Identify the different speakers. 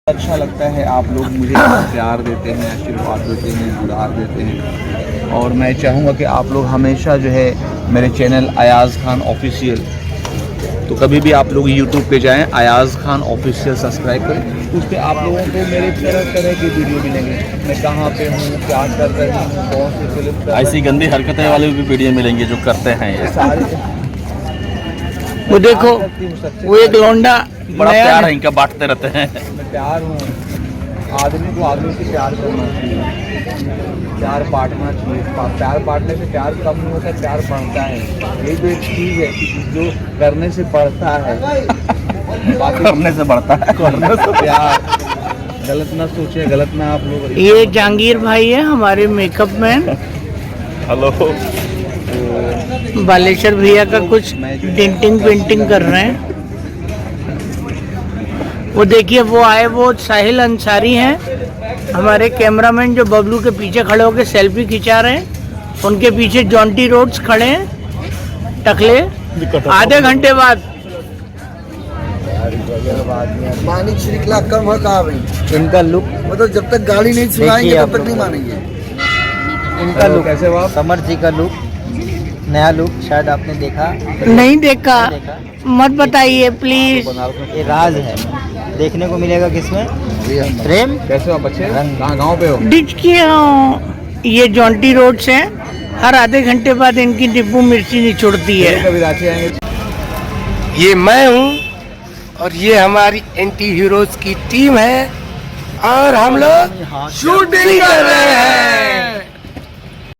Speaker 1: अच्छा लगता है आप लोग मुझे प्यार देते हैं, आशीर्वाद देते हैं, दुलार देते हैं और मैं चाहूँगा कि आप लोग हमेशा जो है मेरे चैनल अयाज़ खान ऑफिशियल, तो कभी भी आप लोग YouTube पे जाएं, अयाज़ खान ऑफिशियल सब्सक्राइब करें। उस पर आप लोगों को मेरे तरह तरह की वीडियो मिलेंगे, मैं कहाँ पे हूँ, क्या कर रही हूँ, कौन सी फिल्म,
Speaker 2: ऐसी गंदी हरकतें वाले भी वीडियो मिलेंगे जो करते हैं ये
Speaker 1: सारे।
Speaker 3: वो देखो, वो एक लौंडा
Speaker 2: बड़ा प्यार है इनका, बांटते रहते हैं।
Speaker 1: मैं प्यार हूँ, आदमी को आदमी से प्यार करना चाहिए, प्यार बांटना चाहिए। प्यार बांटने से प्यार कम नहीं होता, प्यार बढ़ता है। ये जो एक चीज़ है जो करने से बढ़ता है, बाकी
Speaker 2: करने से बढ़ता है।
Speaker 1: करने से प्यार। गलत ना सोचे, गलत ना आप लोग।
Speaker 3: ये जहांगीर भाई है हमारे मेकअप मैन।
Speaker 2: हेलो,
Speaker 3: बालेश्वर भैया का कुछ डेंटिंग पेंटिंग कर रहे हैं। वो देखिए, वो आए, वो साहिल अंसारी हैं हमारे कैमरामैन, जो बबलू के पीछे खड़े होकर सेल्फी खिंचा रहे हैं। उनके पीछे जॉन्टी रोड्स खड़े हैं टकले। आधे घंटे बाद
Speaker 4: मानिक श्रीकला कम है कहा भाई।
Speaker 1: इनका लुक,
Speaker 4: मतलब जब तक गाड़ी नहीं सुनाएंगे तब तक नहीं मानेंगे।
Speaker 1: इनका लुक कैसे हुआ?
Speaker 5: कमर जी का लुक, नया लुक, शायद आपने देखा
Speaker 3: नहीं देखा, मत बताइए प्लीज।
Speaker 5: ये राज है, देखने को मिलेगा किसमें? प्रेम।
Speaker 1: कैसे हो बच्चे? कहाँ गाँव पे हो?
Speaker 3: डिच किया। ये जॉन्टी रोड्स हैं, हर आधे घंटे बाद इनकी नींबू मिर्ची निचोड़ती है।
Speaker 1: कभी रांची आएंगे?
Speaker 6: ये मैं हूँ और ये हमारी एंटी हीरोज की टीम है और हम लोग शूटिंग कर रहे हैं।